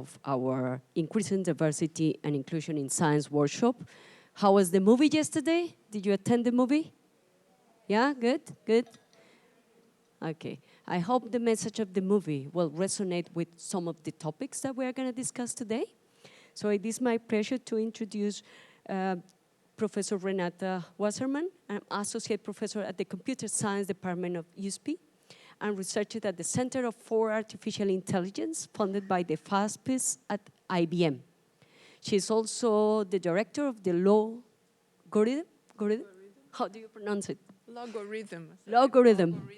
of our Increasing Diversity and Inclusion in Science workshop. How was the movie yesterday? Did you attend the movie? Yeah, good, good. Okay, I hope the message of the movie will resonate with some of the topics that we are going to discuss today. So it is my pleasure to introduce Professor Renata Wasserman. I'm Associate Professor at the Computer Science Department of USP and researcher at the Center for Artificial Intelligence, funded by the FASPIS at IBM. She's also the director of the Logarithm? How do you pronounce it? Logarithm. Logarithm.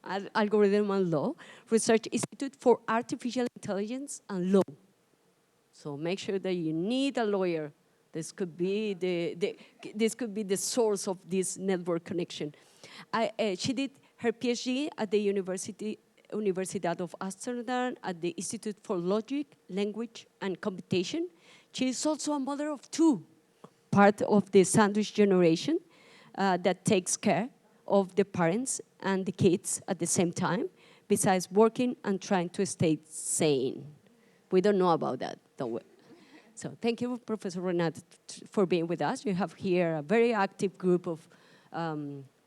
And law. Algorithm and Law, Research Institute for Artificial Intelligence and Law. So make sure that you need a lawyer. This could be the source of this network connection. She did her PhD at the Universidade of Amsterdam at the Institute for Logic, Language, and Computation. She is also a mother of two, part of the sandwich generation that takes care of the parents and the kids at the same time, besides working and trying to stay sane. We don't know about that, don't we? So thank you, Professor Renata, for being with us. You have here a very active group of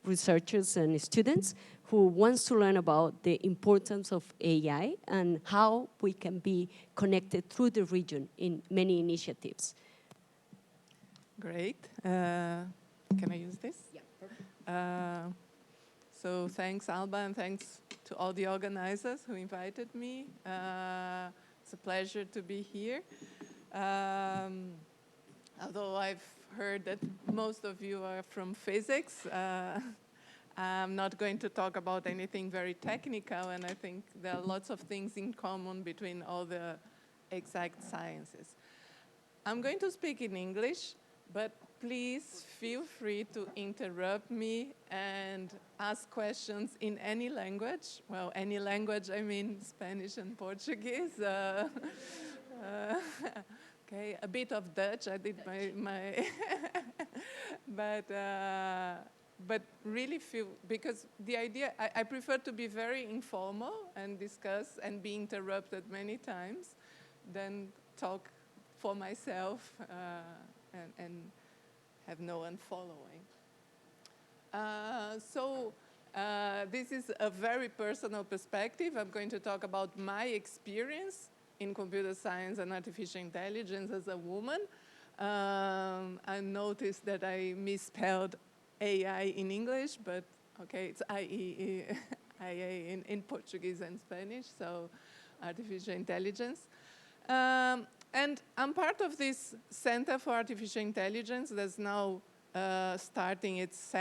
researchers and students who wants to learn about the importance of AI and how we can be connected through the region in many initiatives. Great. Can I use this? Yeah, perfect. So thanks, Alba, and thanks to all the organizers who invited me. It's a pleasure to be here. Although I've heard that most of you are from physics, I'm not going to talk about anything very technical, and I think there are lots of things in common between all the exact sciences. I'm going to speak in English, but please feel free to interrupt me and ask questions in any language. Well, any language, I mean Spanish and Portuguese. Okay, a bit of Dutch. I did my but really feel, because the idea, I prefer to be very informal and discuss and be interrupted many times than talk for myself and have no one following. This is a very personal perspective. I'm going to talk about my experience in computer science and artificial intelligence as a woman. I noticed that I misspelled AI in English, but okay, it's IA in Portuguese and Spanish, so artificial intelligence. And I'm part of this Center for Artificial Intelligence that's now starting its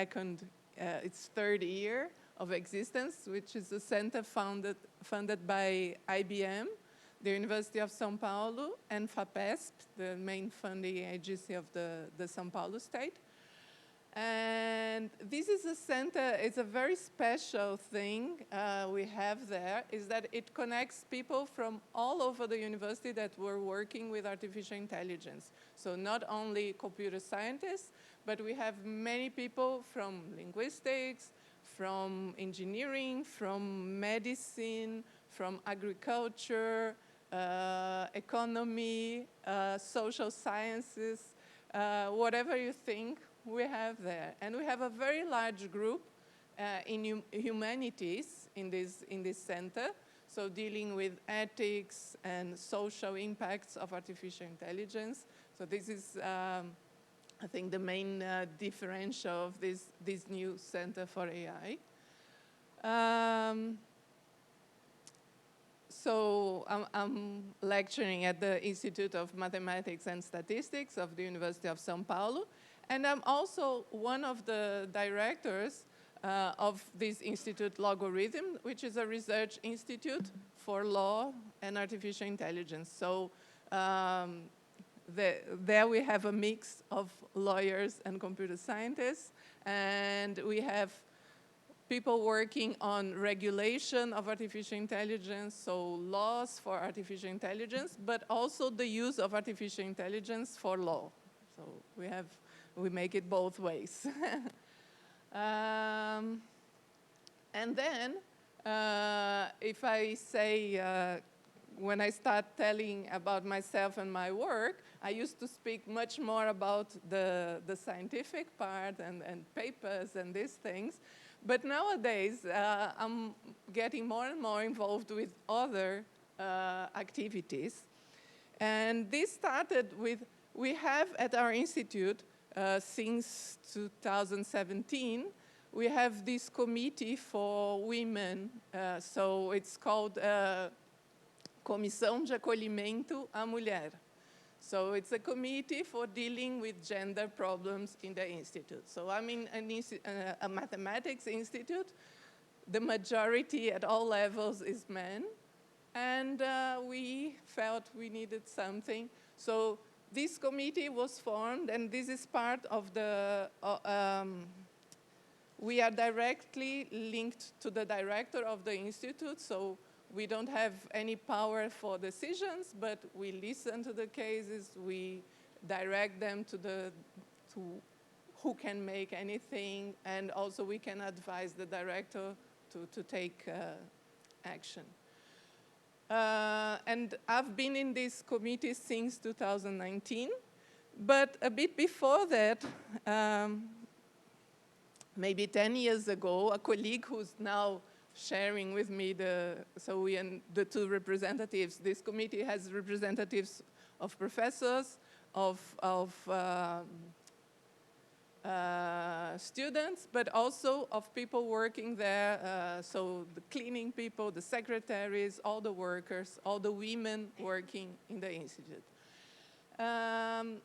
third year of existence, which is a center funded by IBM, the University of São Paulo, and FAPESP, the main funding agency of the São Paulo state. And this is a center, it's a very special thing we have there, is that it connects people from all over the university that were working with artificial intelligence. So not only computer scientists, but we have many people from linguistics, from engineering, from medicine, from agriculture, economy, social sciences, whatever you think, we have there. And we have a very large group in humanities in this center, so dealing with ethics and social impacts of artificial intelligence. So this is, I think, the main differential of this new Center for AI. So I'm lecturing at the Institute of Mathematics and Statistics of the University of São Paulo. And I'm also one of the directors of this institute, Logarithm, which is a research institute for law and artificial intelligence. So there we have a mix of lawyers and computer scientists, and we have people working on regulation of artificial intelligence, so laws for artificial intelligence, but also the use of artificial intelligence for law. So we make it both ways. And then, if I say when I start telling about myself and my work, I used to speak much more about the scientific part and papers and these things. But nowadays, I'm getting more and more involved with other activities. And this started with, we have at our institute, since 2017, we have this committee for women. So it's called Comissão de Acolhimento à Mulher. So it's a committee for dealing with gender problems in the institute. So I'm in a mathematics institute. The majority at all levels is men. And we felt we needed something. So this committee was formed, and this is part of the, we are directly linked to the director of the institute, so we don't have any power for decisions, but we listen to the cases, we direct them to who can make anything, and also we can advise the director to take action. And I've been in this committee since 2019, but a bit before that, maybe 10 years ago, a colleague who's now sharing with me so we and the two representatives. This committee has representatives of professors, of students, but also of people working there, so the cleaning people, the secretaries, all the workers, all the women working in the institute. And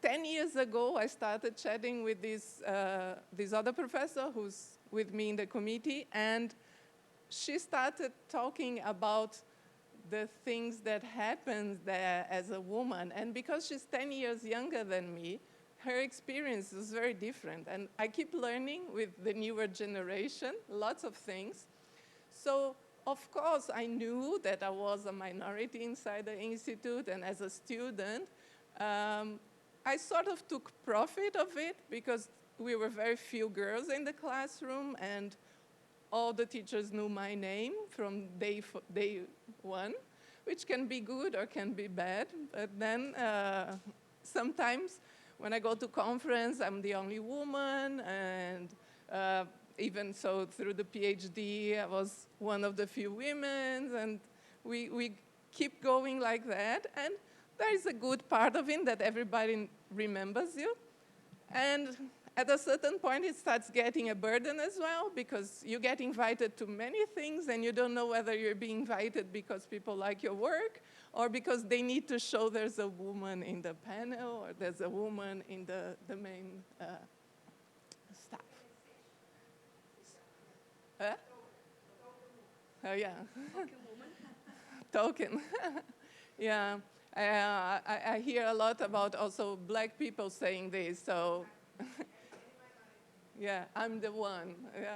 10 years ago, I started chatting with this other professor who's with me in the committee, and she started talking about the things that happened there as a woman. And because she's 10 years younger than me, her experience is very different. And I keep learning with the newer generation, lots of things. So, of course, I knew that I was a minority inside the institute, and as a student, I sort of took profit of it because we were very few girls in the classroom, and all the teachers knew my name from day one, which can be good or can be bad. But then sometimes when I go to conference, I'm the only woman, and even so through the PhD, I was one of the few women, and we keep going like that. And there is a good part of it that everybody remembers you. And at a certain point, it starts getting a burden as well, because you get invited to many things, and you don't know whether you're being invited because people like your work, or because they need to show there's a woman in the panel, or there's a woman in the main staff. Huh? Oh, yeah. Token woman. Token. Yeah. I hear a lot about also black people saying this, so yeah, I'm the one, yeah,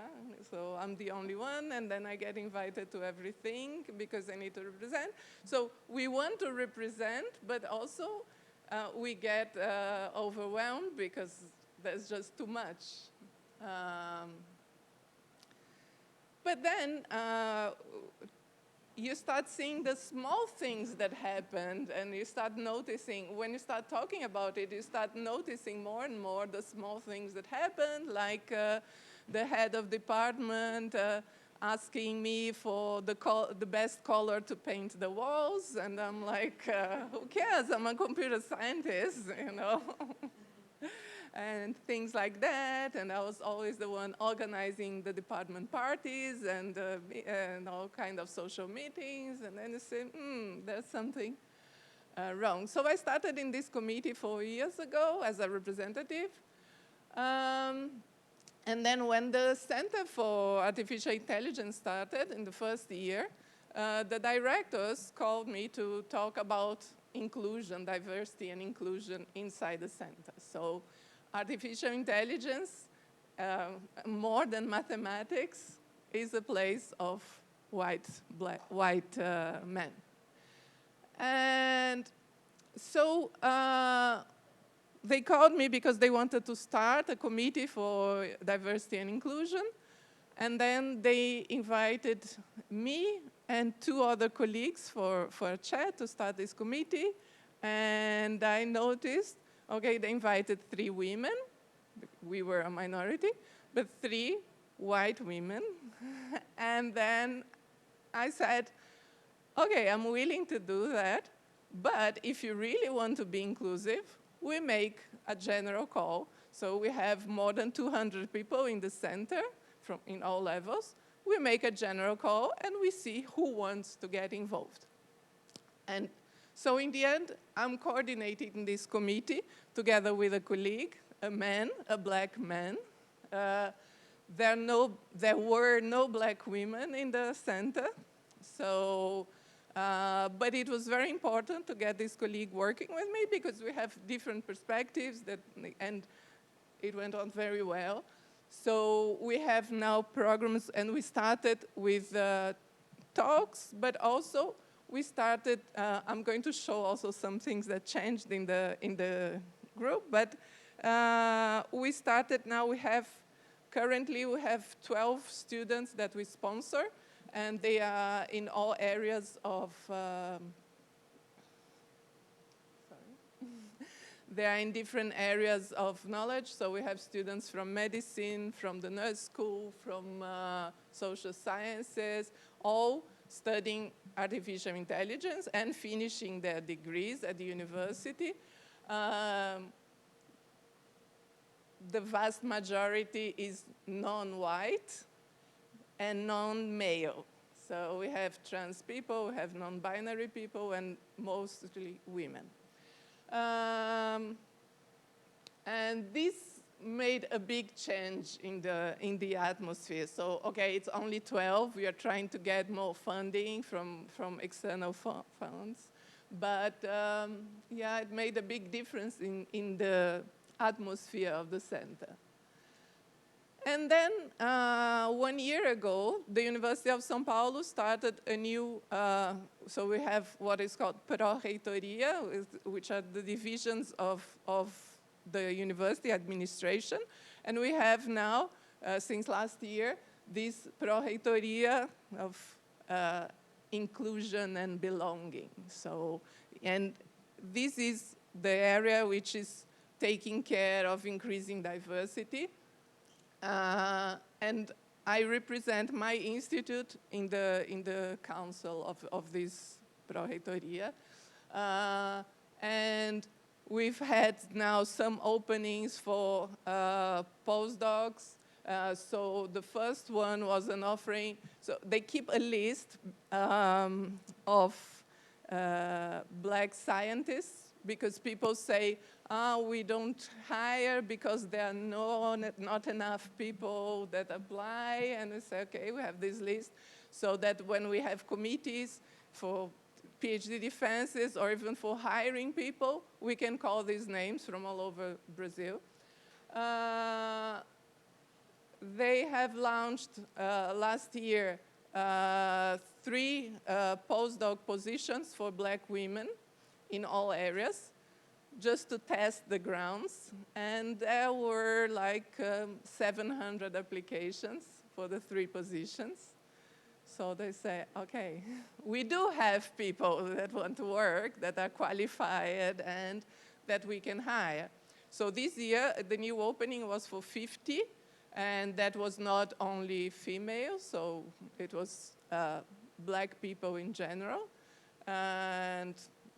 so I'm the only one, and then I get invited to everything because I need to represent. So we want to represent, but also we get overwhelmed because there's just too much. But then you start seeing the small things that happened, and you start noticing, when you start talking about it, you start noticing more and more the small things that happened, like the head of department asking me for the best color to paint the walls, and I'm like, who cares? I'm a computer scientist, you know? And things like that, and I was always the one organizing the department parties and all kind of social meetings, and then you say, there's something wrong. So I started in this committee 4 years ago as a representative, and then when the Center for Artificial Intelligence started in the first year, the directors called me to talk about inclusion, diversity and inclusion inside the center. So artificial intelligence, more than mathematics, is a place of white men. And so they called me because they wanted to start a committee for diversity and inclusion. And then they invited me and 2 other colleagues for a chat to start this committee. And I noticed, okay, they invited 3 women. We were a minority, but 3 white women. And then I said, okay, I'm willing to do that, but if you really want to be inclusive, we make a general call. So we have more than 200 people in the center in all levels. We make a general call and we see who wants to get involved. And so in the end, I'm coordinating this committee together with a colleague, a man, a black man. There were no black women in the center, so, but it was very important to get this colleague working with me because we have different perspectives and it went on very well. So we have now programs, and we started with talks, but also we started, I'm going to show also some things that changed in the group, but we started now, currently we have 12 students that we sponsor, and they are in all areas of, they are in different areas of knowledge. So we have students from medicine, from the nurse school, from social sciences, all studying artificial intelligence and finishing their degrees at the university. The vast majority is non-white and non-male. So we have trans people, we have non-binary people, and mostly women. And this made a big change in the atmosphere. So, okay, it's only 12. We are trying to get more funding from external funds. But, yeah, it made a big difference in the atmosphere of the center. And then 1 year ago, the University of São Paulo started a new, so we have what is called Pró-Reitoria, which are the divisions of the university administration. And we have now, since last year, this Pró-Reitoria of inclusion and belonging. So, and this is the area which is taking care of increasing diversity. And I represent my institute in the council of this Pró-Reitoria. And we've had now some openings for postdocs. So the first one was an offering. So they keep a list of black scientists, because people say, we don't hire because there are not enough people that apply. And we say, okay, we have this list, so that when we have committees for PhD defenses or even for hiring people, we can call these names from all over Brazil. They have launched last year 3 postdoc positions for black women in all areas, just to test the grounds. And there were like 700 applications for the 3 positions. So they say, okay, we do have people that want to work, that are qualified, and that we can hire. So this year, the new opening was for 50, and that was not only female, so it was black people in general. And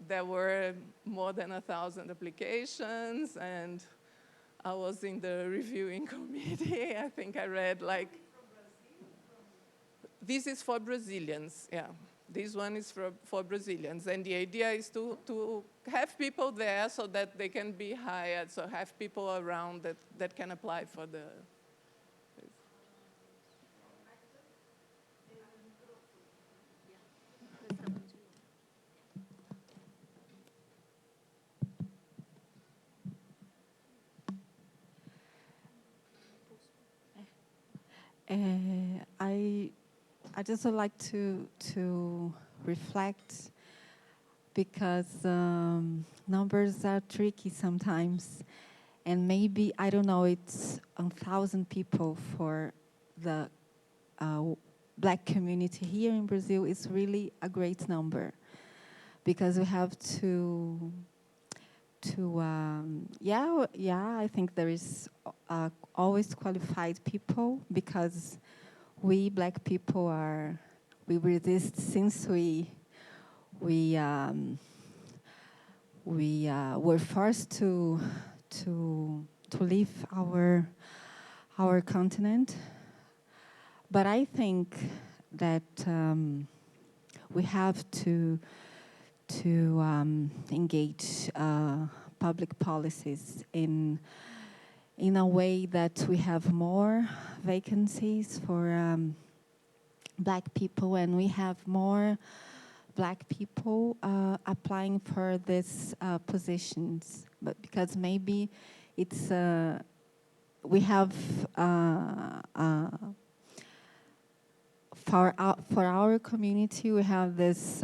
there were more than 1,000 applications, and I was in the reviewing committee. I think I read like... This is for Brazilians, yeah. This one is for Brazilians. And the idea is to have people there so that they can be hired, so have people around that can apply for the... I just would like to reflect, because numbers are tricky sometimes, and maybe, I don't know, it's 1,000 people for the Black community here in Brazil is really a great number, because we have to I think there is always qualified people, because we Black people we resist since we were forced to leave our continent. But I think that we have to engage public policies in a way that we have more vacancies for Black people, and we have more Black people applying for these positions. But because maybe it's we have for our community, we have this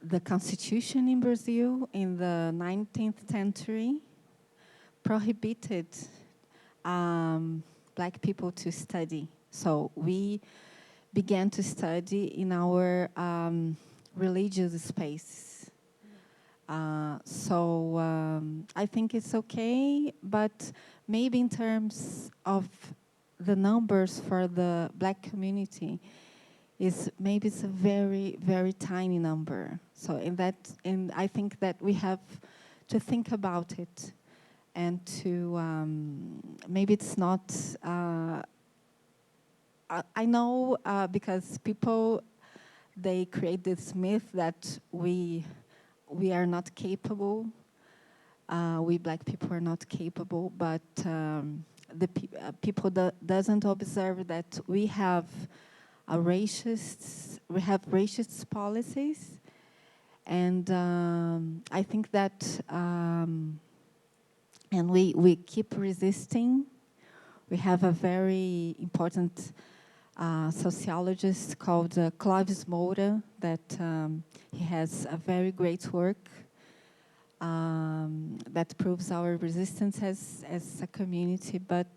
the constitution in Brazil in the 19th century prohibited Black people to study. So we began to study in our religious space. So I think it's okay, but maybe in terms of the numbers for the Black community, maybe it's a very, very tiny number. So and I think that we have to think about it, and to maybe it's not. I know because people, they create this myth that we are not capable. We Black people are not capable, but the people doesn't observe that we have racist policies, and I think that and we keep resisting. We have a very important sociologist called Clóvis Moura that he has a very great work that proves our resistance as a community. But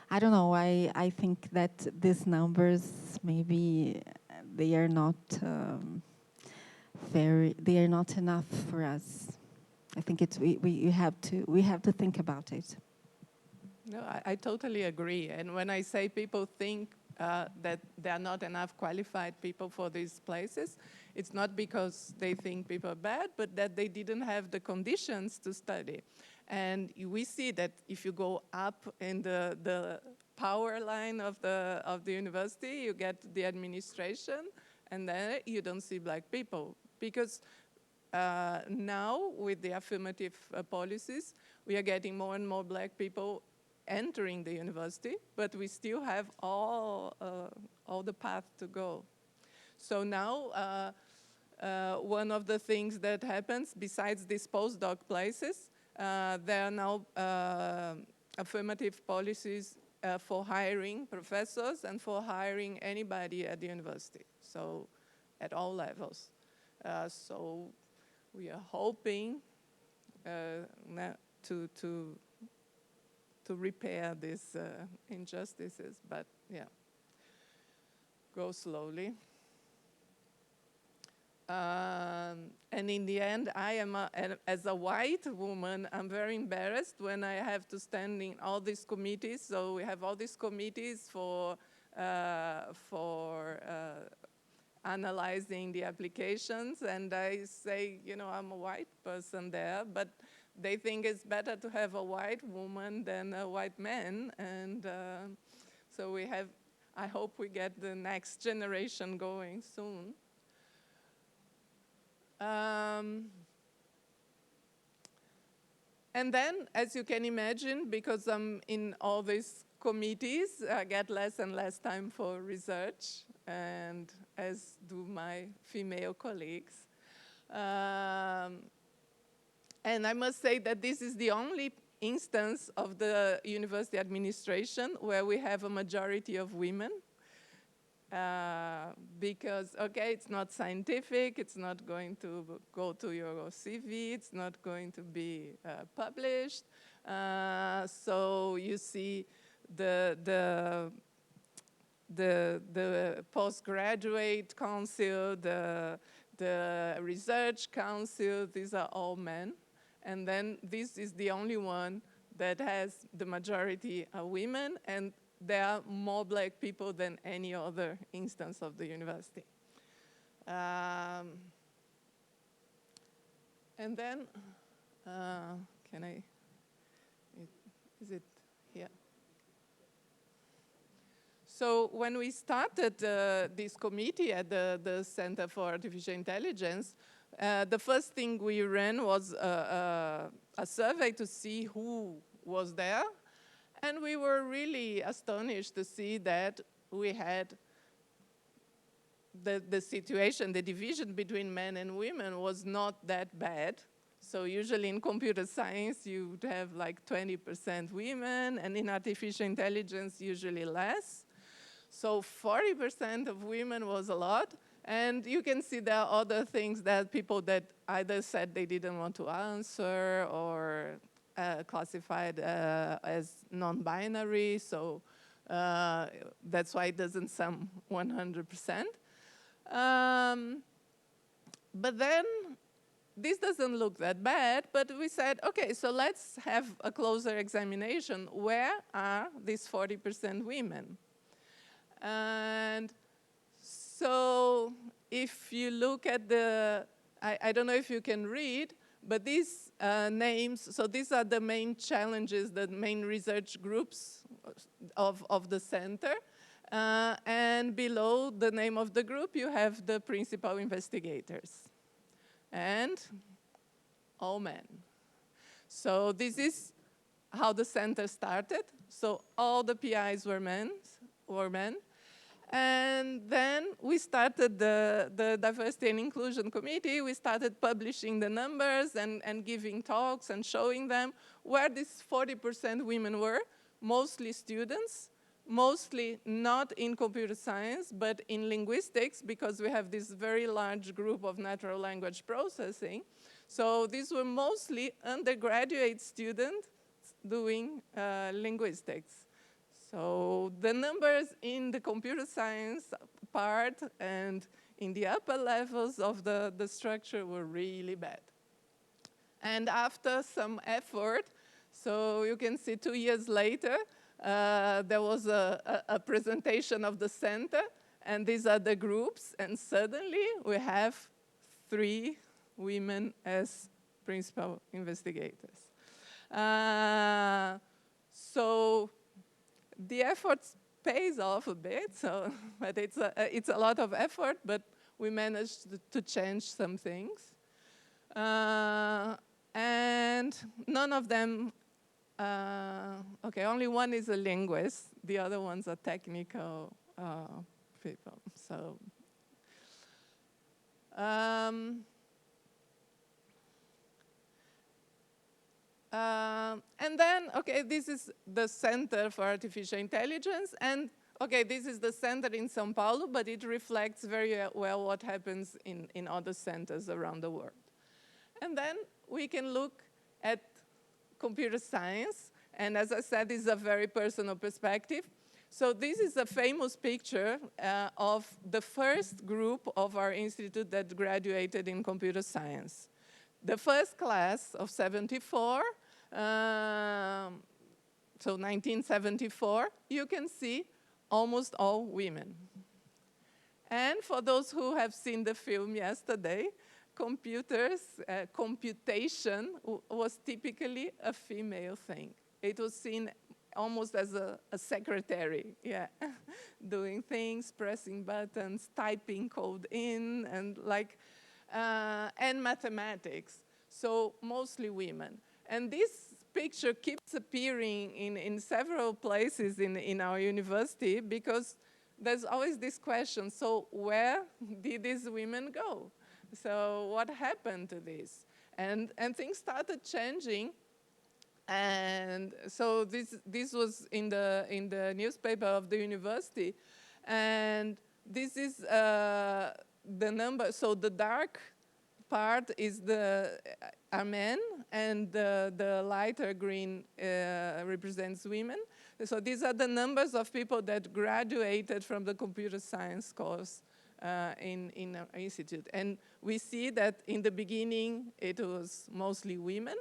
I don't know, I think that these numbers, maybe they are not they are not enough for us. I think we have to think about it. No, I totally agree. And when I say people think that there are not enough qualified people for these places, it's not because they think people are bad, but that they didn't have the conditions to study. And we see that if you go up in the power line of the university, you get the administration, and then you don't see Black people. Because now, with the affirmative policies, we are getting more and more Black people entering the university, but we still have all the path to go. So now, one of the things that happens, besides these postdoc places, there are now affirmative policies for hiring professors and for hiring anybody at the university, so at all levels. So we are hoping to repair these injustices, but yeah, go slowly. And in the end, I am, as a white woman, I'm very embarrassed when I have to stand in all these committees. So we have all these committees for analyzing the applications, and I say, you know, I'm a white person there, but they think it's better to have a white woman than a white man, and so we have, I hope we get the next generation going soon. And then, as you can imagine, because I'm in all these committees, I get less and less time for research, and as do my female colleagues. And I must say that this is the only instance of the university administration where we have a majority of women. Because, okay, it's not scientific, it's not going to go to your CV, it's not going to be published. So you see the the postgraduate council, the research council, these are all men. And then this is the only one that has the majority are women, and there are more black people than any other instance of the university. And then, is it here? So when we started this committee at the Center for Artificial Intelligence, the first thing we ran was a survey to see who was there. And we were really astonished to see that we had the situation, the division between men and women was not that bad. So usually in computer science, you would have like 20% women, and in artificial intelligence, usually less. So 40% of women was a lot. And you can see there are other things that people that either said they didn't want to answer or classified as non-binary. So that's why it doesn't sum 100%. But then this doesn't look that bad, but we said, okay, so let's have a closer examination. Where are these 40% women? And so if you look at I don't know if you can read, but these names, so these are the main challenges, the main research groups of the center. And below the name of the group, you have the principal investigators. And all men. So this is how the center started. So all the PIs were men. And then we started the Diversity and Inclusion Committee. We started publishing the numbers and giving talks and showing them where these 40% women were, mostly students, mostly not in computer science, but in linguistics, because we have this very large group of natural language processing. So these were mostly undergraduate students doing linguistics. So the numbers in the computer science part and in the upper levels of the structure were really bad. And after some effort, so you can see 2 years later, there was a presentation of the center, and these are the groups, and suddenly we have 3 women as principal investigators. So the effort pays off a bit, so, but it's a lot of effort, but we managed to change some things. And none of them, okay, only one is a linguist, the other ones are technical people, so. And then, okay, this is the Center for Artificial Intelligence, and okay, this is the center in São Paulo, but it reflects very well what happens in other centers around the world. And then we can look at computer science, and as I said, this is a very personal perspective. So this is a famous picture of the first group of our institute that graduated in computer science. The first class of 74, so 1974, you can see almost all women. And for those who have seen the film yesterday, computation was typically a female thing. It was seen almost as a secretary, yeah, doing things, pressing buttons, typing code in, and like, and mathematics. So mostly women. And this picture keeps appearing in several places in our university because there's always this question, so where did these women go? So what happened to this? And things started changing. And so this was in the newspaper of the university. And this is the number, so the dark part is are men, and the lighter green represents women. So these are the numbers of people that graduated from the computer science course in our institute. And we see that in the beginning, it was mostly women.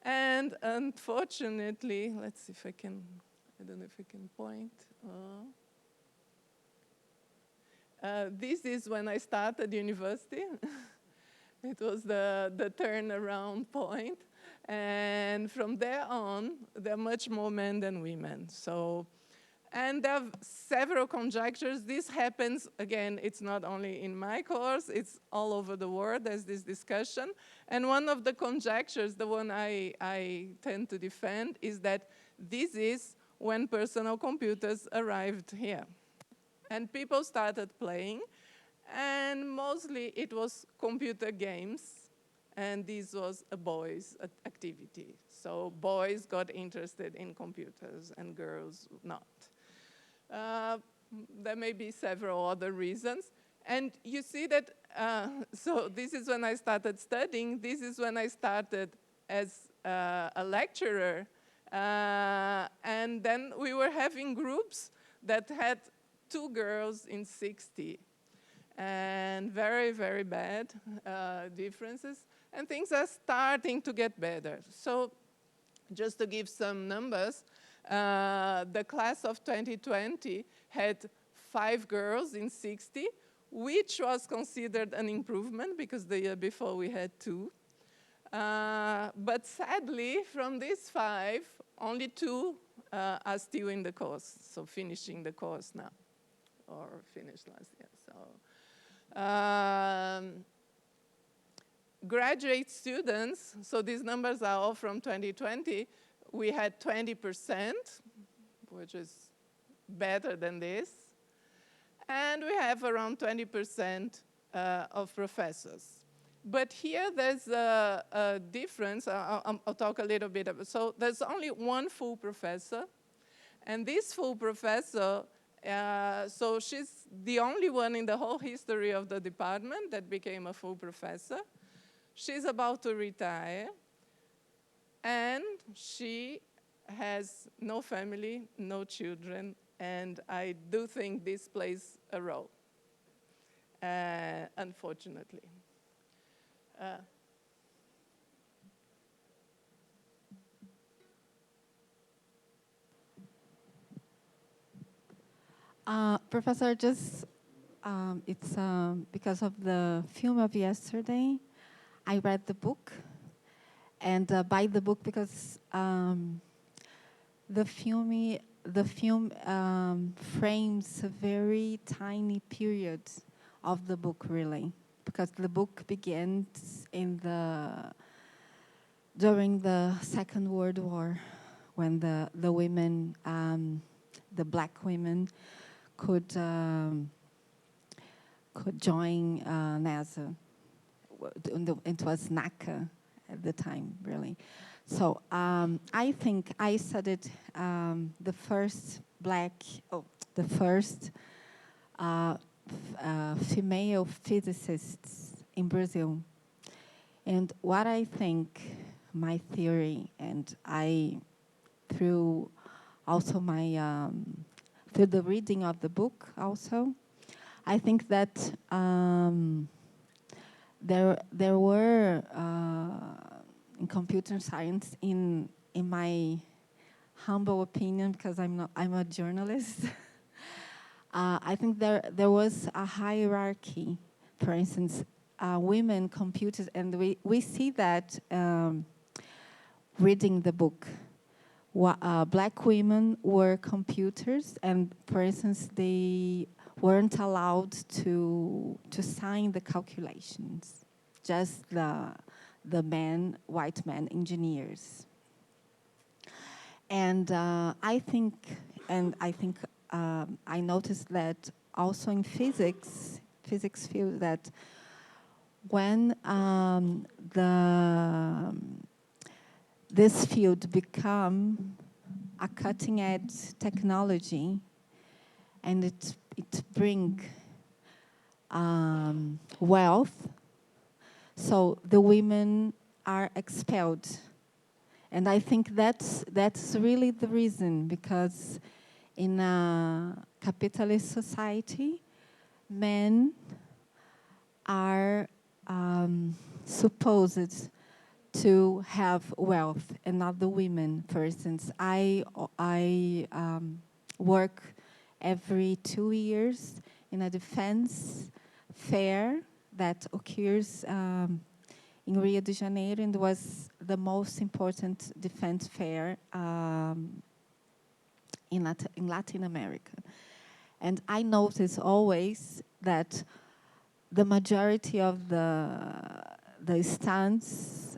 And unfortunately, let's see if I can, I don't know if I can point. This is when I started university. It was the turnaround point. And from there on, there are much more men than women. So, and there are several conjectures. This happens, again, it's not only in my course, it's all over the world, there's this discussion. And one of the conjectures, the one I tend to defend, is that this is when personal computers arrived here. And people started playing, and mostly it was computer games. And this was a boys' activity. So boys got interested in computers and girls not. There may be several other reasons. And you see that, so this is when I started studying. This is when I started as a lecturer. And then we were having groups that had 2 girls in 60. And very, very bad differences. And things are starting to get better. So just to give some numbers, the class of 2020 had 5 girls in 60, which was considered an improvement because the year before we had 2. But sadly, from these 5, only 2 are still in the course, so finishing the course now, or finished last year. So. Graduate students, so these numbers are all from 2020, we had 20%, which is better than this. And we have around 20% of professors. But here there's a difference. I'll talk a little bit about. So there's only 1 full professor. And this full professor, so she's the only one in the whole history of the department that became a full professor. She's about to retire, and she has no family, no children, and I do think this plays a role, unfortunately. Professor, just it's because of the film of yesterday, I read the book, and by the book because the film frames a very tiny period of the book, really, because the book begins during the Second World War, when the women, the black women, could join NASA. It was NACA at the time, really. So I think I studied the first female physicists in Brazil. And what I think, my theory, and through also through the reading of the book also, I think that there were in computer science, in my humble opinion, because I'm a journalist. I think there was a hierarchy. For instance, women computers, and we see that reading the book. Black women were computers, and for instance, they weren't allowed to sign the calculations, just the white men engineers. And I think I noticed that also in physics field, that when this field become a cutting edge technology, and it bring wealth, so the women are expelled, And I think that's really the reason, because in a capitalist society, men are supposed to have wealth and not the women. For instance, I work every 2 years in a defense fair that occurs in Rio de Janeiro, and was the most important defense fair in Latin America. And I notice always that the majority of the stands,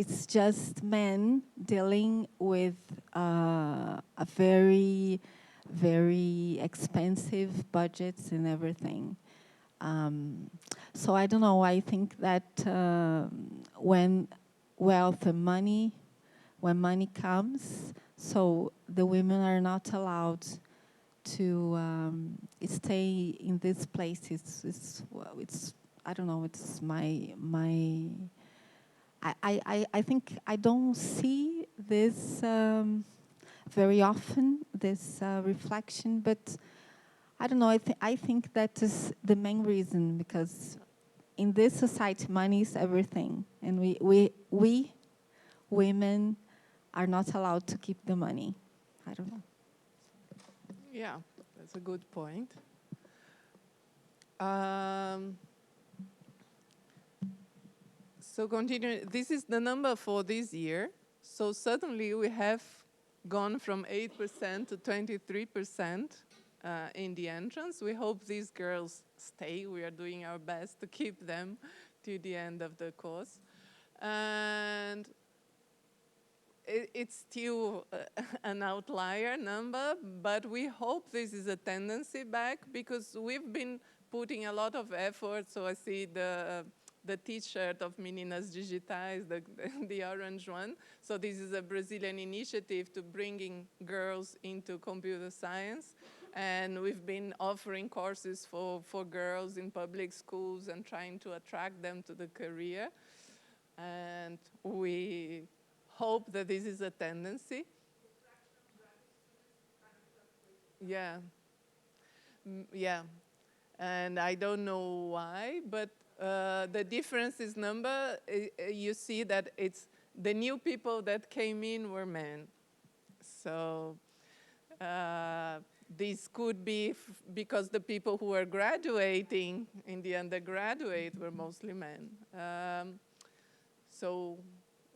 it's just men dealing with a very, very expensive budgets and everything. So I don't know, I think that when wealth and money, when money comes, so the women are not allowed to stay in this place. It's I don't know, it's my I think I don't see this very often, this reflection, but I don't know, I think that is the main reason, because in this society, money is everything, and we women are not allowed to keep the money. I don't know. Yeah, that's a good point. So continuing, this is the number for this year. So suddenly we have gone from 8% to 23% in the entrance. We hope these girls stay. We are doing our best to keep them to the end of the course. And it's still an outlier number, but we hope this is a tendency back, because we've been putting a lot of effort. So I see the T-shirt of Meninas Digitais, the orange one. So this is a Brazilian initiative to bringing girls into computer science. And we've been offering courses for girls in public schools and trying to attract them to the career. And we hope that this is a tendency. Yeah. Yeah. And I don't know why, but the difference is number. You see that it's the new people that came in were men. So this could be because the people who were graduating in the undergraduate were mostly men. So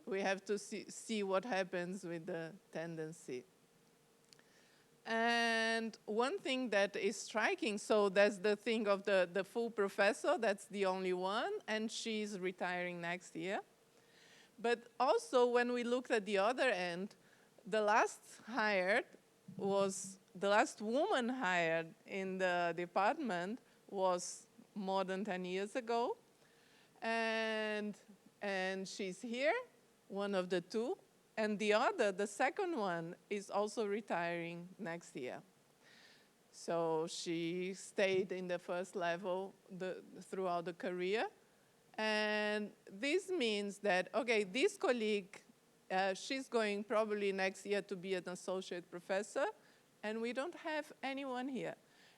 we have to see what happens with the tendency. And one thing that is striking, so that's the thing of the full professor, that's the only one, and she's retiring next year. But also when we looked at the other end, the last woman hired in the department was more than 10 years ago. And she's here, one of the two. And the other, the second one, is also retiring next year. So she stayed in the first level throughout the career. And this means that, okay, this colleague, she's going probably next year to be an associate professor, and we don't have anyone here.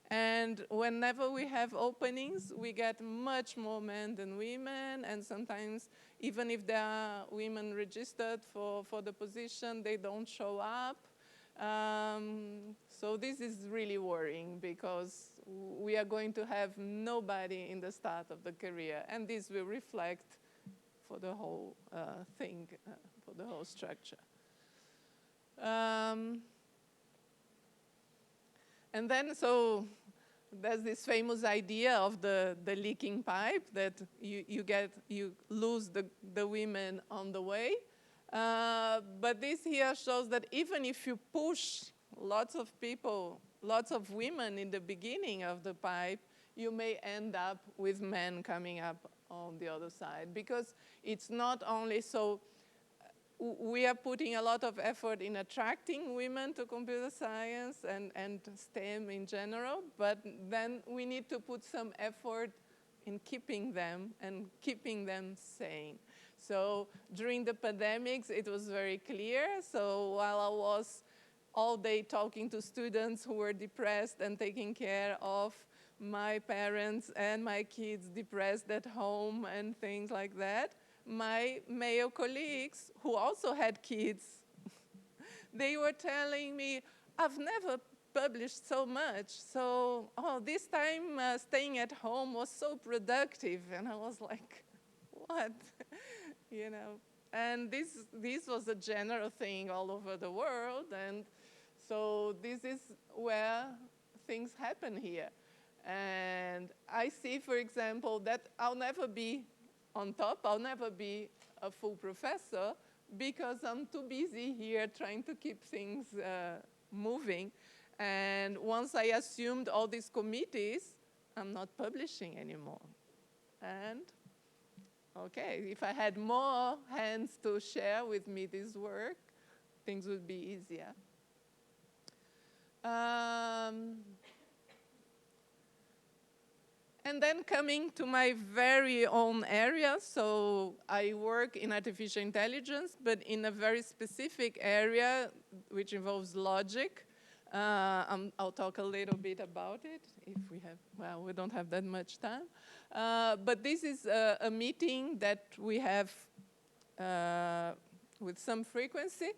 And whenever we have openings, we get much more men than women, and sometimes even if there are women registered for the position, they don't show up. So this is really worrying, because we are going to have nobody in the start of the career, and this will reflect for the whole thing, for the whole structure. And then, so there's this famous idea of the leaking pipe, that you lose the women on the way. But this here shows that even if you push lots of people, lots of women in the beginning of the pipe, you may end up with men coming up on the other side. Because it's not only so, we are putting a lot of effort in attracting women to computer science and STEM in general, but then we need to put some effort in keeping them and keeping them sane. So during the pandemics, it was very clear. So while I was all day talking to students who were depressed and taking care of my parents and my kids depressed at home and things like that, my male colleagues who also had kids, they were telling me, I've never published so much. So, this time staying at home was so productive. And I was like, what? You know? And this was a general thing all over the world. And so this is where things happen here. And I see, for example, that I'll never be on top. I'll never be a full professor because I'm too busy here trying to keep things moving. And once I assumed all these committees, I'm not publishing anymore. And okay, if I had more hands to share with me this work, things would be easier. And then coming to my very own area, so I work in artificial intelligence, but in a very specific area which involves logic. I'll talk a little bit about it if we have, well, we don't have that much time. But this is a meeting that we have with some frequency.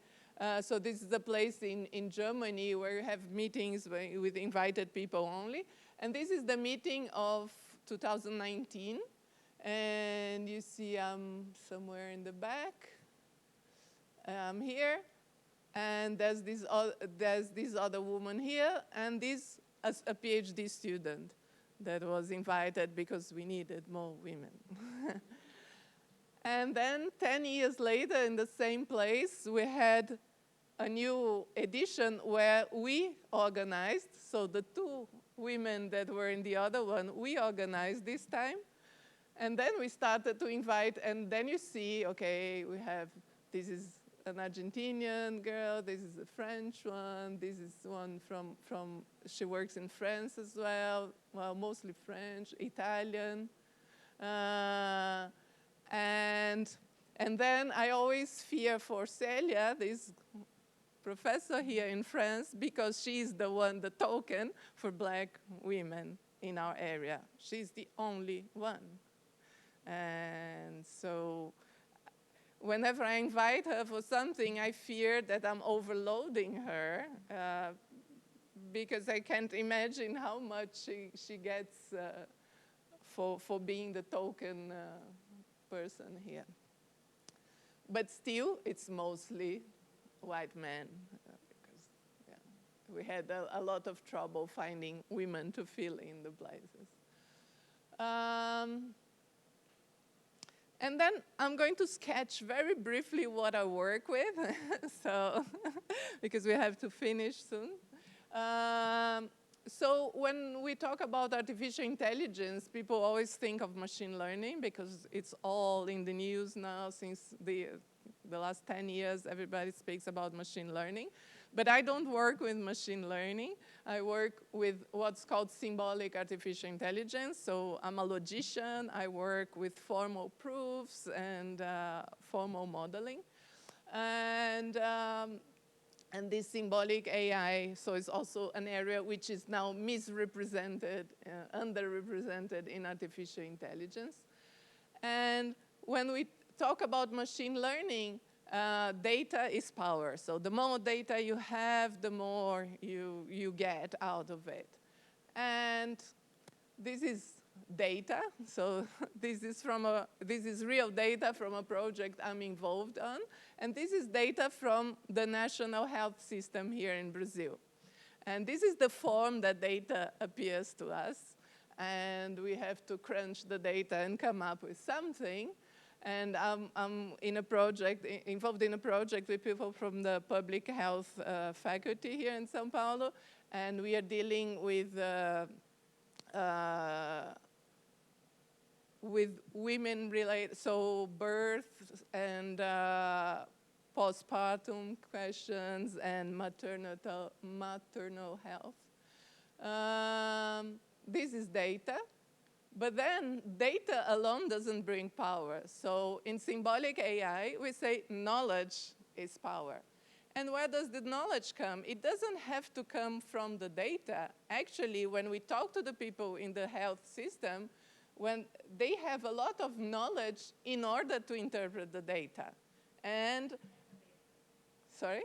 So this is a place in Germany where you have meetings with invited people only. And this is the meeting of 2019. And you see I'm somewhere in the back. I'm here. And there's this other woman here. And this is a PhD student that was invited because we needed more women. And then 10 years later, in the same place, we had a new edition where we organized. So the two women that were in the other one, we organized this time. And then we started to invite, and then you see, okay, we have, this is an Argentinian girl, this is a French one, this is one from she works in France as well, mostly French, Italian. And then I always fear for Celia, this professor here in France, because she's the one, the token for black women in our area. She's the only one. And so whenever I invite her for something, I fear that I'm overloading her because I can't imagine how much she gets for being the token person here. But still, it's mostly white men because we had a lot of trouble finding women to fill in the places. And then I'm going to sketch very briefly what I work with, so because we have to finish soon. So when we talk about artificial intelligence, people always think of machine learning because it's all in the news now. Since the last 10 years, everybody speaks about machine learning. But I don't work with machine learning. I work with what's called symbolic artificial intelligence. So I'm a logician. I work with formal proofs and formal modeling. And this symbolic AI, so it's also an area which is now misrepresented, underrepresented in artificial intelligence. And when we talk about machine learning, data is power. So the more data you have, the more you get out of it. And this is data. So this is real data from a project I'm involved on. And this is data from the national health system here in Brazil. And this is the form that data appears to us. And we have to crunch the data and come up with something. And I'm in a project, involved in a project with people from the public health faculty here in São Paulo. And we are dealing with women-related, so birth and postpartum questions and maternal health. This is data. But then data alone doesn't bring power. So in symbolic AI, we say knowledge is power. And where does the knowledge come? It doesn't have to come from the data. Actually, when we talk to the people in the health system, when they have a lot of knowledge in order to interpret the data. And, sorry?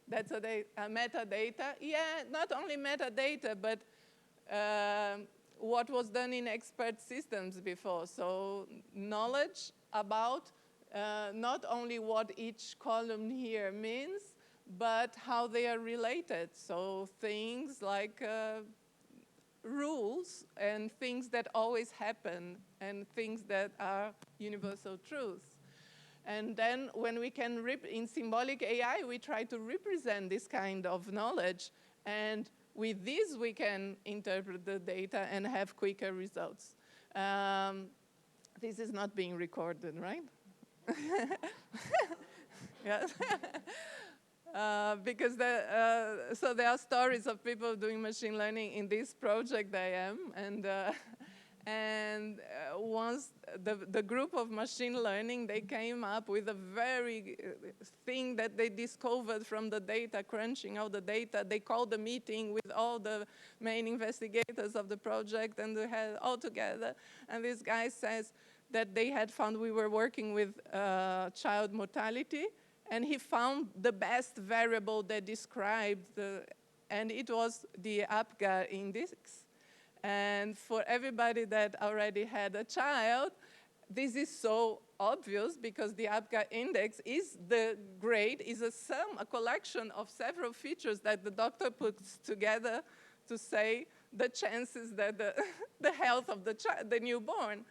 That's a metadata. Yeah, not only metadata, but what was done in expert systems before. So knowledge about not only what each column here means, but how they are related. So things like rules and things that always happen and things that are universal truths. And then when we can, in symbolic AI, we try to represent this kind of knowledge. And with this, we can interpret the data and have quicker results. This is not being recorded, right? Yes. Because so there are stories of people doing machine learning in this project I am, and once the group of machine learning, they came up with a very thing that they discovered from the data, crunching all the data. They called a meeting with all the main investigators of the project, and they had all together. And this guy says that they had found we were working with child mortality, and he found the best variable that described and it was the APGAR index. And for everybody that already had a child, this is so obvious because the APGAR index is the grade, is a sum, a collection of several features that the doctor puts together to say the chances that the health of the newborn.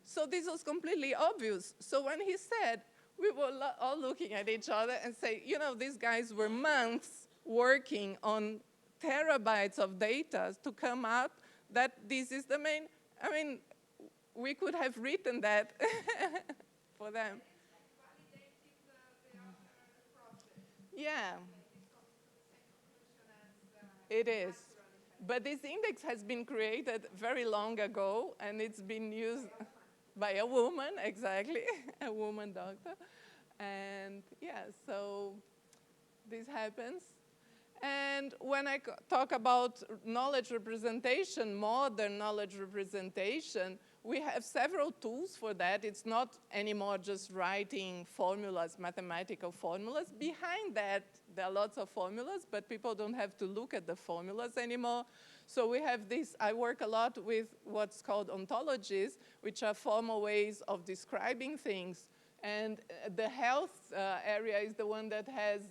So this was completely obvious. So when he said, we were all looking at each other and say, you know, these guys were months working on terabytes of data to come up that this is the main, I mean, we could have written that for them. Yeah, it is. But this index has been created very long ago, and it's been used by a woman, exactly, a woman doctor. And yeah, so this happens. And when I talk about knowledge representation, modern knowledge representation, we have several tools for that. It's not anymore just writing formulas, mathematical formulas. Behind that, there are lots of formulas, but people don't have to look at the formulas anymore. So we have this, I work a lot with what's called ontologies, which are formal ways of describing things. And the health area is the one that has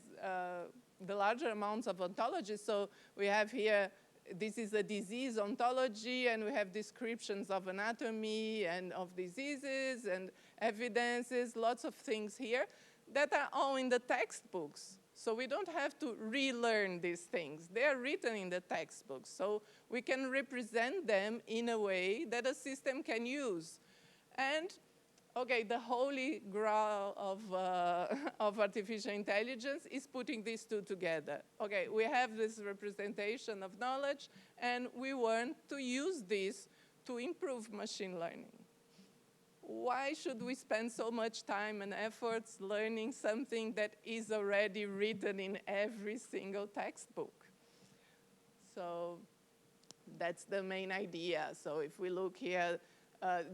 the larger amounts of ontologies. So we have here, this is a disease ontology, and we have descriptions of anatomy and of diseases and evidences, lots of things here that are all in the textbooks. So we don't have to relearn these things. They are written in the textbooks. So we can represent them in a way that a system can use. And okay, the holy grail of artificial intelligence is putting these two together. Okay, we have this representation of knowledge, and we want to use this to improve machine learning. Why should we spend so much time and efforts learning something that is already written in every single textbook? So that's the main idea. So if we look here,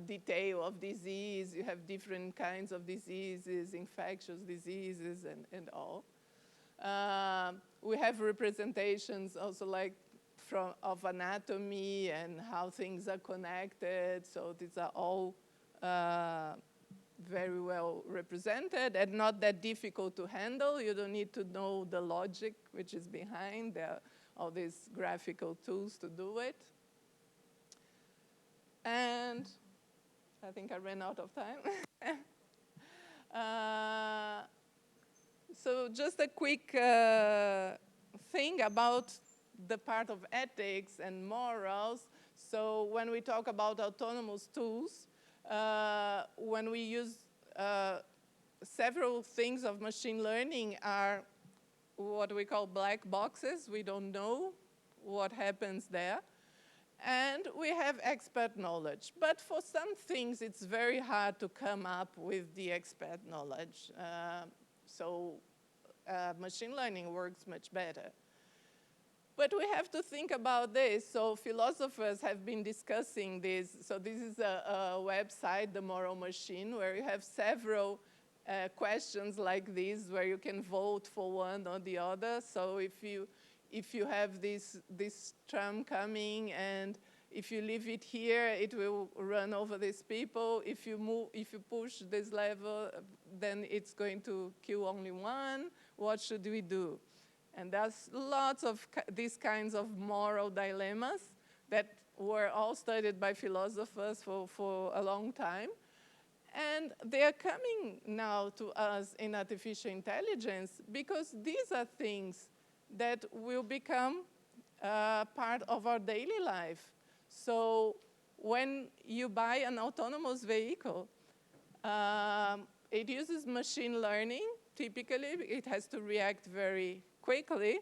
detail of disease, you have different kinds of diseases, infectious diseases, and all. We have representations also like of anatomy and how things are connected. So these are all very well represented and not that difficult to handle. You don't need to know the logic which is behind. There are all these graphical tools to do it. And I think I ran out of time. So just a quick thing about the part of ethics and morals. So when we talk about autonomous tools, when we use several things of machine learning are what we call black boxes. We don't know what happens there. And we have expert knowledge. But for some things, it's very hard to come up with the expert knowledge. So machine learning works much better. But we have to think about this. So philosophers have been discussing this. So this is a website, The Moral Machine, where you have several questions like this, where you can vote for one or the other. So if you have this tram coming, and if you leave it here, it will run over these people. If you push this lever, then it's going to kill only one. What should we do? And there's lots of these kinds of moral dilemmas that were all studied by philosophers for a long time. And they are coming now to us in artificial intelligence because these are things that will become part of our daily life. So when you buy an autonomous vehicle, it uses machine learning. Typically, it has to react very quickly.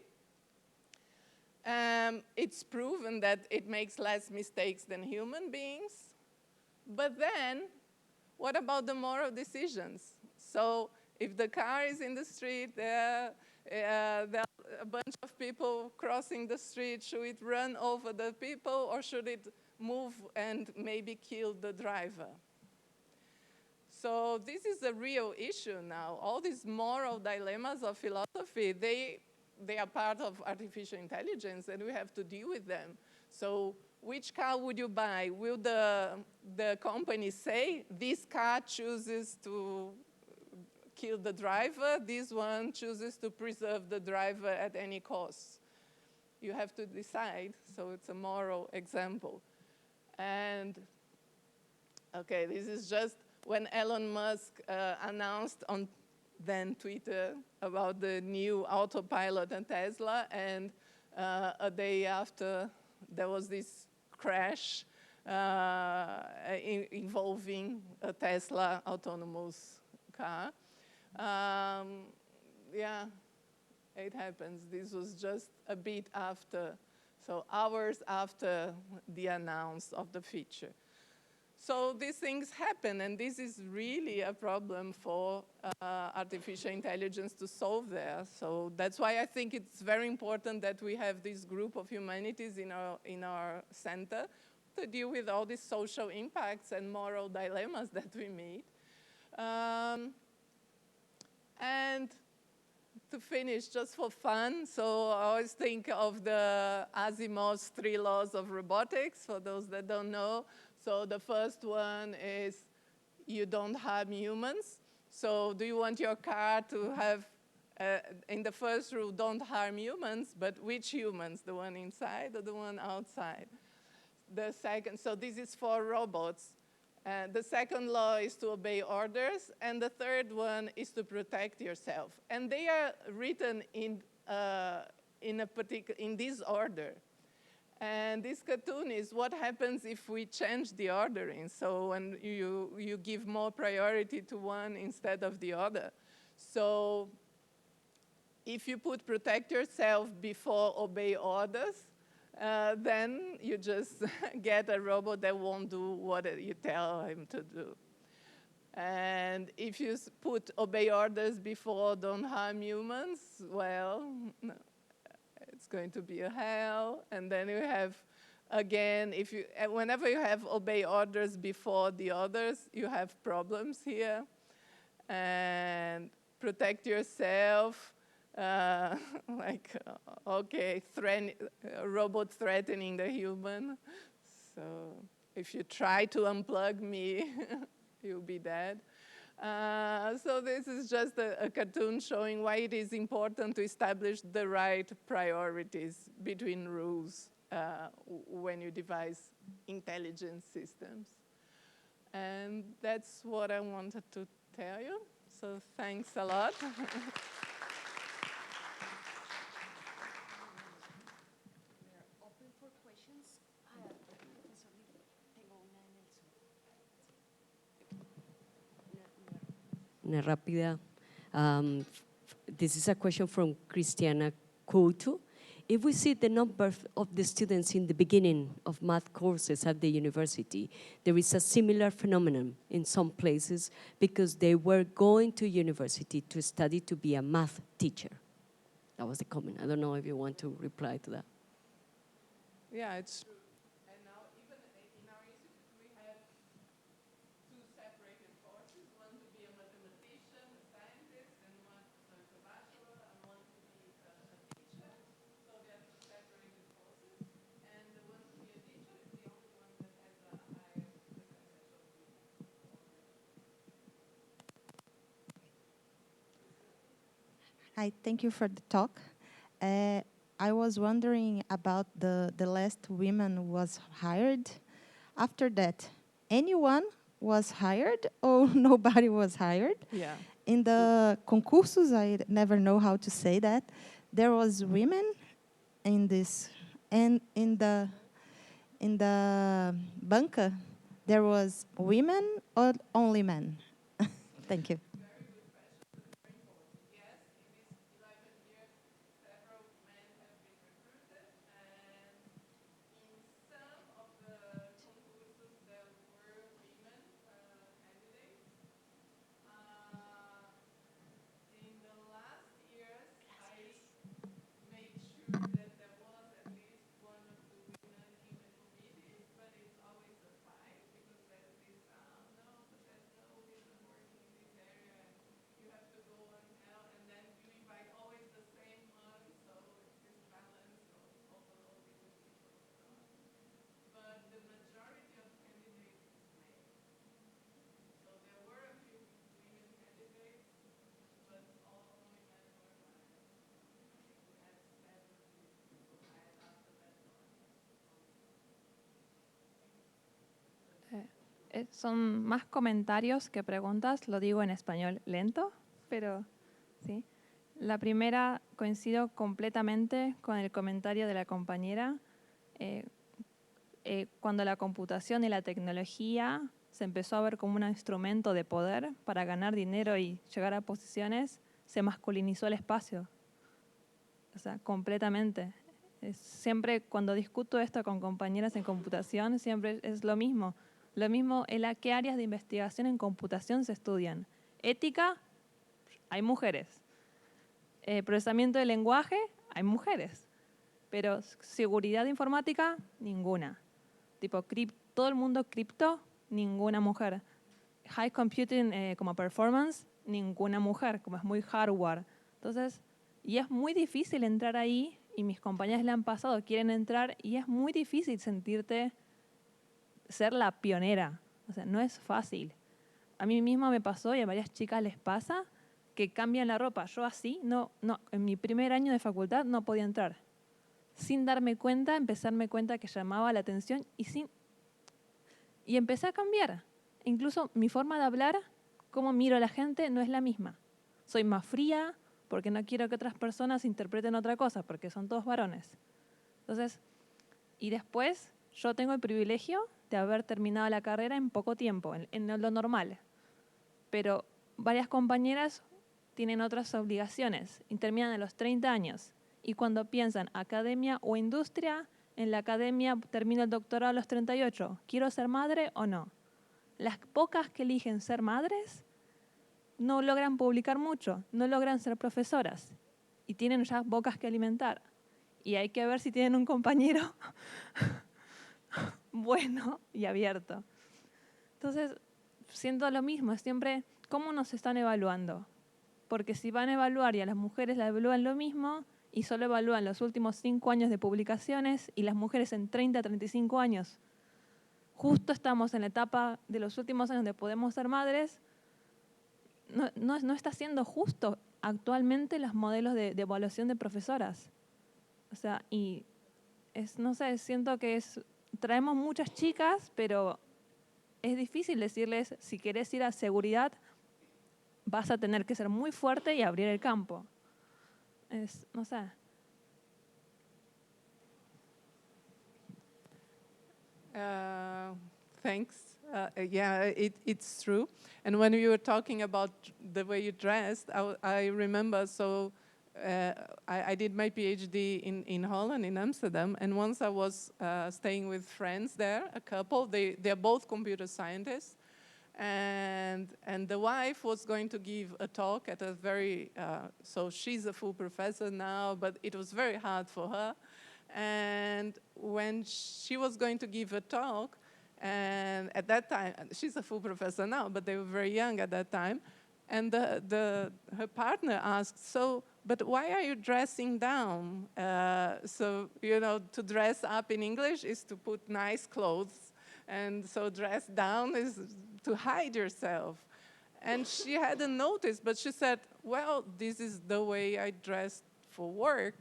It's proven that it makes less mistakes than human beings. But then, what about the moral decisions? So if the car is in the street, there are a bunch of people crossing the street, should it run over the people or should it move and maybe kill the driver? So this is a real issue now. All these moral dilemmas of philosophy, they are part of artificial intelligence, and we have to deal with them. So which car would you buy? Will the company say, this car chooses to kill the driver, this one chooses to preserve the driver at any cost? You have to decide, so it's a moral example. And, okay, this is just when Elon Musk announced on then Twitter about the new autopilot and Tesla, and a day after there was this crash involving a Tesla autonomous car. Yeah, it happens. This was just a bit after, so hours after the announce of the feature. So these things happen, and this is really a problem for artificial intelligence to solve there. So that's why I think it's very important that we have this group of humanities in our center to deal with all these social impacts and moral dilemmas that we meet. And to finish, just for fun, so I always think of the Asimov's 3 laws of robotics, for those that don't know. So the first one is you don't harm humans. So do you want your car to have, in the first rule, don't harm humans, but which humans? The one inside or the one outside? The second, so this is for robots. The second law is to obey orders, and the third one is to protect yourself. And they are written in this order. And this cartoon is what happens if we change the ordering. So when you give more priority to one instead of the other. So if you put protect yourself before obey orders, then you just get a robot that won't do what you tell him to do. And if you put obey orders before don't harm humans, well, no. It's going to be a hell. And then you have, again, whenever you have obey orders before the others, you have problems here. And protect yourself, okay, robot threatening the human. So if you try to unplug me, you'll be dead. So this is just a cartoon showing why it is important to establish the right priorities between rules when you devise intelligent systems. And that's what I wanted to tell you. So thanks a lot. Una rápida. This is a question from Cristiana Couto. if we see the number of the students in the beginning of math courses at the university, there is a similar phenomenon in some places because they were going to university to study to be a math teacher. That was the comment. I don't know if you want to reply to that. Yeah, it's true. And now even in our institute, we have two separated courses, one to be a mathematician, a scientist, and one so it's a bachelor, and one to be a teacher. So they are two separated courses. And the one to be a teacher is the only one that has a higher percentage of women. Hi, thank you for the talk. I was wondering about the last woman was hired. After that, anyone was hired or nobody was hired? Yeah. In the concursos, I never know how to say that, there was women in this, and in the banca, there was women or only men? Thank you. Son más comentarios que preguntas, lo digo en español lento, pero sí. La primera, coincido completamente con el comentario de la compañera. Cuando la computación y la tecnología se empezó a ver como un instrumento de poder para ganar dinero y llegar a posiciones, se masculinizó el espacio. O sea, completamente. Siempre cuando discuto esto con compañeras en computación, siempre es lo mismo. Lo mismo en qué áreas de investigación en computación se estudian. Ética, hay mujeres. Procesamiento de lenguaje, hay mujeres. Pero seguridad informática, ninguna. Tipo, todo el mundo cripto, ninguna mujer. High computing como performance, ninguna mujer, como es muy hardware. Entonces, y es muy difícil entrar ahí, y mis compañeras le han pasado, quieren entrar, y es muy difícil sentirte ser la pionera. O sea, no es fácil. A mí misma me pasó y a varias chicas les pasa que cambian la ropa. Yo así, no, en mi primer año de facultad no podía entrar. Sin darme cuenta, empecé a darme cuenta que llamaba la atención y empecé a cambiar. Incluso mi forma de hablar, cómo miro a la gente, no es la misma. Soy más fría porque no quiero que otras personas interpreten otra cosa, porque son todos varones. Entonces, y después yo tengo el privilegio de haber terminado la carrera en poco tiempo, en lo normal. Pero varias compañeras tienen otras obligaciones y terminan a los 30 años. Y cuando piensan academia o industria, en la academia termino el doctorado a los 38. ¿Quiero ser madre o no? Las pocas que eligen ser madres no logran publicar mucho, no logran ser profesoras y tienen ya bocas que alimentar. Y hay que ver si tienen un compañero bueno y abierto. Entonces, siento lo mismo, siempre, ¿cómo nos están evaluando? Porque si van a evaluar y a las mujeres la evalúan lo mismo y solo evalúan los últimos 5 años de publicaciones y las mujeres en 30 a 35 años, justo estamos en la etapa de los últimos años donde podemos ser madres, no está siendo justo actualmente los modelos de evaluación de profesoras. O sea, y no sé, siento que traemos muchas chicas, pero es difícil decirles, si querés ir a seguridad, vas a tener que ser muy fuerte y abrir el campo. No sé. Thanks. Yeah, it's true. And when you were talking about the way you dressed, I remember, so I did my PhD in Holland, in Amsterdam, and once I was staying with friends there, a couple, they're both computer scientists, and the wife was going to give a talk at a very, so she's a full professor now, but it was very hard for her. And when she was going to give a talk, and at that time, she's a full professor now, but they were very young at that time, and her partner asked, so, but why are you dressing down? So, you know, to dress up in English is to put nice clothes, and so dress down is to hide yourself. And she hadn't noticed, but she said, well, this is the way I dressed for work.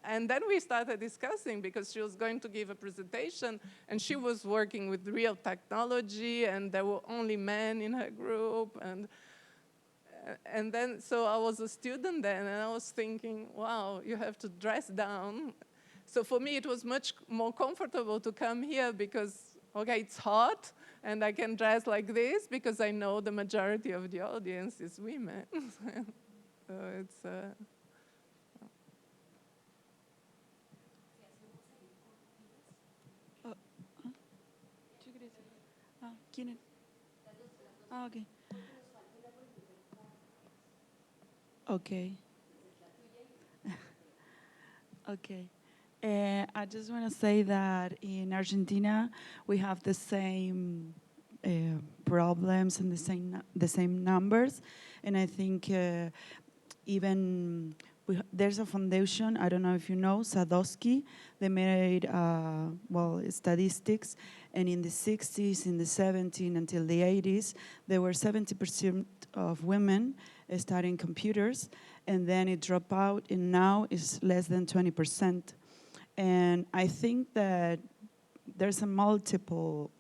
And then we started discussing, because she was going to give a presentation, and she was working with real technology, and there were only men in her group. And then, so I was a student then, and I was thinking, wow, you have to dress down. So for me, it was much more comfortable to come here because, okay, it's hot, and I can dress like this because I know the majority of the audience is women. So it's... ¿Quién es? Ah, okay. Okay. Okay. I just want to say that in Argentina we have the same problems and the same numbers, and I think even there's a foundation, I don't know if you know, Sadowski. They made, well, statistics, and in the 60s, in the 70s, until the 80s, there were 70% of women studying computers, and then it dropped out, and now it's less than 20%. And I think that there's a multiple,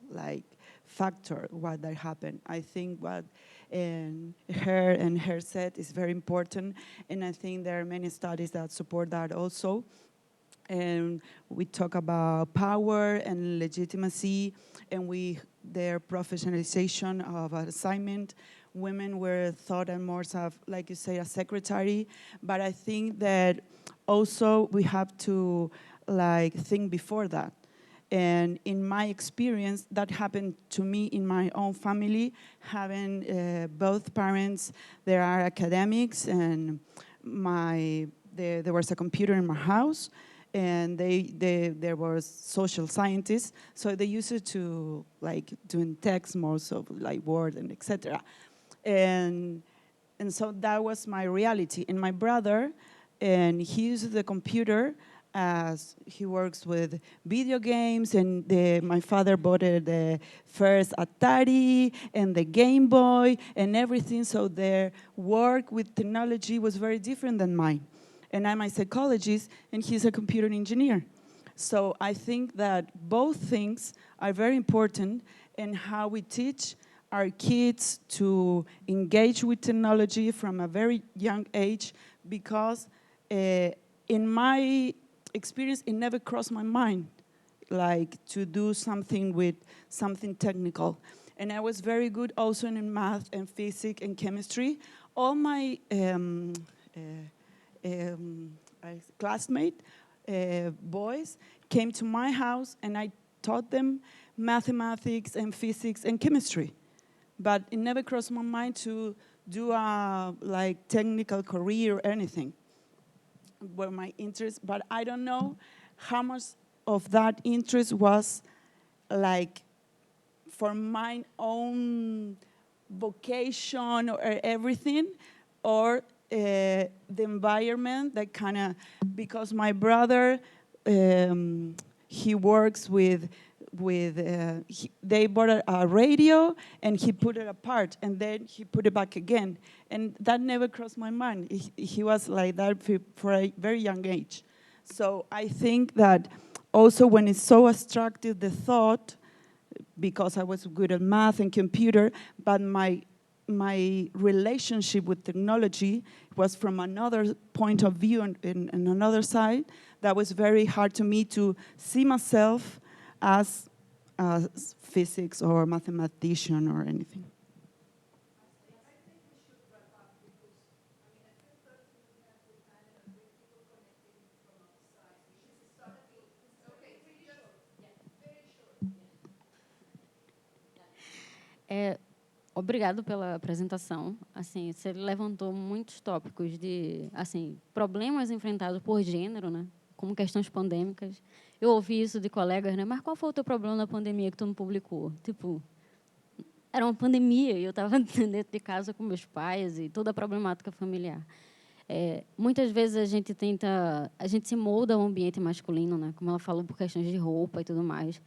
factor why that happened. I think what her said is very important, and I think there are many studies that support that also. And we talk about power and legitimacy, and their professionalization of an assignment. Women were thought and more of, like you say, a secretary. But I think that also we have to think before that. And in my experience, that happened to me in my own family, having both parents, they are academics, and there was a computer in my house, and there was social scientists, so they used it to doing text more, so Word and etc. And so that was my reality. And my brother, and he uses the computer as he works with video games, and my father bought the first Atari and the Game Boy and everything, so their work with technology was very different than mine. And I'm a psychologist, and he's a computer engineer. So I think that both things are very important in how we teach our kids to engage with technology from a very young age, because in my experience, it never crossed my mind, to do something with something technical. And I was very good also in math and physics and chemistry. All my classmates, boys, came to my house, and I taught them mathematics and physics and chemistry. But it never crossed my mind to do a technical career or anything. Were my interests, but I don't know how much of that interest was for my own vocation or everything, or the environment that kind of, because my brother, he works with they bought a radio, and he put it apart, and then he put it back again. And that never crossed my mind. He was like that for a very young age. So I think that also when it's so abstractive, the thought, because I was good at math and computer, but my relationship with technology was from another point of view and another side, that was very hard to me to see myself as a physics or mathematician or anything. Obrigado pela apresentação. Assim, você levantou muitos tópicos de, assim, problemas enfrentados por gênero, né? Como questões pandêmicas. Eu ouvi isso de colegas, né? Mas qual foi o teu problema na pandemia que tu não publicou? Tipo, era uma pandemia e eu estava dentro de casa com meus pais e toda a problemática familiar. Muitas vezes a gente se molda ao ambiente masculino, né? Como ela falou, por questões de roupa e tudo mais.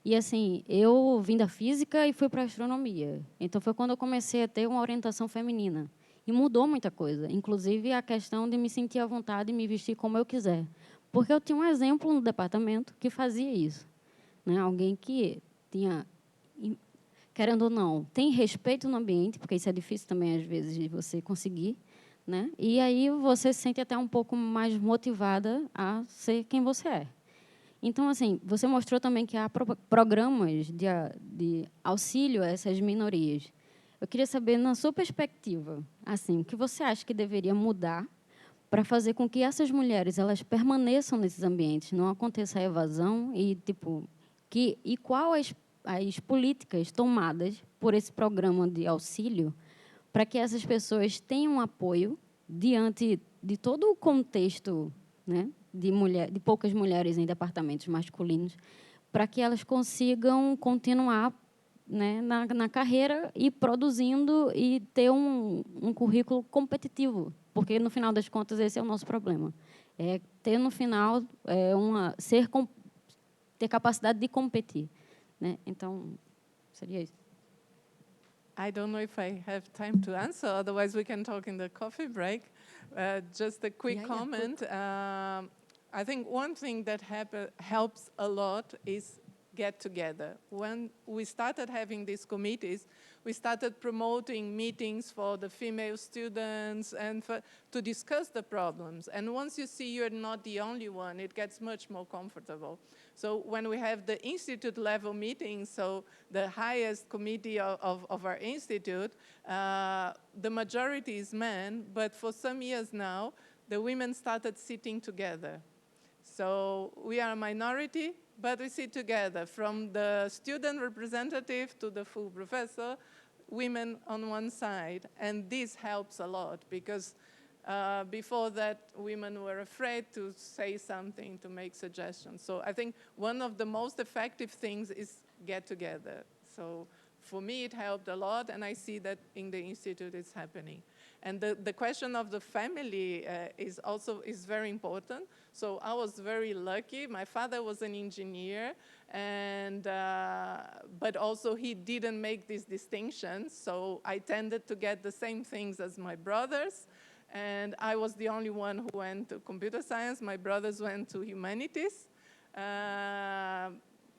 E assim, eu vim da física e fui para a astronomia. Então foi quando eu comecei a ter uma orientação feminina. E mudou muita coisa, inclusive a questão de me sentir à vontade e me vestir como eu quiser. Porque eu tinha um exemplo no departamento que fazia isso, né? Alguém que tinha, querendo ou não, tem respeito no ambiente, porque isso é difícil também às vezes de você conseguir, né? E aí você se sente até um pouco mais motivada a ser quem você é. Então, assim, você mostrou também que há programas de auxílio a essas minorias. Eu queria saber, na sua perspectiva, assim, o que você acha que deveria mudar para fazer com que essas mulheres elas permaneçam nesses ambientes, não aconteça a evasão e, tipo, qual as políticas tomadas por esse programa de auxílio para que essas pessoas tenham apoio diante de todo o contexto, né, de poucas mulheres em departamentos masculinos, para que elas consigam continuar, né, na carreira e produzindo e ter um currículo competitivo, porque no final das contas esse é o nosso problema, é ter no final ter capacidade de competir, né? Então seria isso. I don't know if I have time to answer, otherwise we can talk in the coffee break. Just a quick comment. I think one thing that helps a lot is get together. When we started having these committees, we started promoting meetings for the female students and to discuss the problems. And once you see you're not the only one, it gets much more comfortable. So when we have the institute level meetings, so the highest committee of our institute, the majority is men, but for some years now, the women started sitting together. So we are a minority, but we sit together, from the student representative to the full professor, women on one side. And this helps a lot, because before that, women were afraid to say something, to make suggestions. So I think one of the most effective things is get together. So for me, it helped a lot, and I see that in the institute it's happening. And the question of the family is very important. So I was very lucky. My father was an engineer, and but also he didn't make these distinctions. So I tended to get the same things as my brothers, and I was the only one who went to computer science. My brothers went to humanities.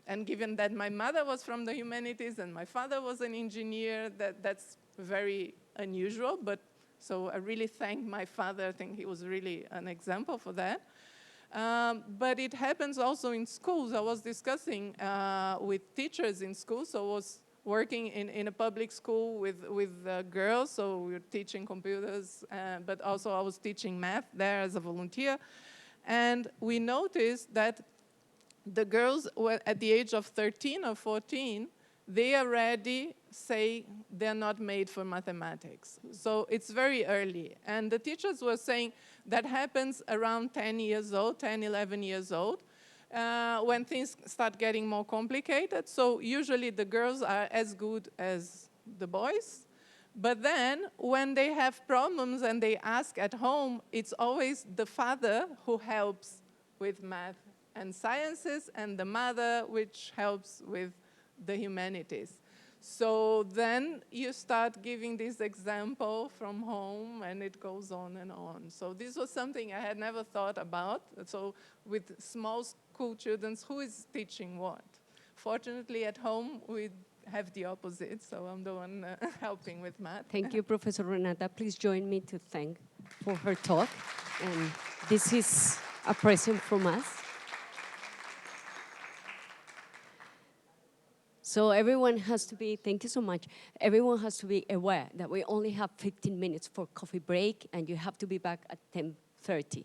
And given that my mother was from the humanities and my father was an engineer, that's very unusual. But so I really thank my father. I think he was really an example for that. But it happens also in schools. I was discussing with teachers in schools. So I was working in a public school with girls. So we were teaching computers, but also I was teaching math there as a volunteer. And we noticed that the girls were at the age of 13 or 14, they already say they're not made for mathematics. So it's very early. And the teachers were saying that happens around 10 years old, 10, 11 years old, when things start getting more complicated. So usually the girls are as good as the boys. But then when they have problems and they ask at home, it's always the father who helps with math and sciences, and the mother which helps with the humanities. So then you start giving this example from home, and it goes on and on. So this was something I had never thought about. So with small school children, who is teaching what? Fortunately, at home, we have the opposite, so I'm the one helping with math. Thank you, Professor Renata. Please join me to thank for her talk. And this is a present from us. So everyone has to be, thank you so much. Everyone has to be aware that we only have 15 minutes for coffee break, and you have to be back at 10:30.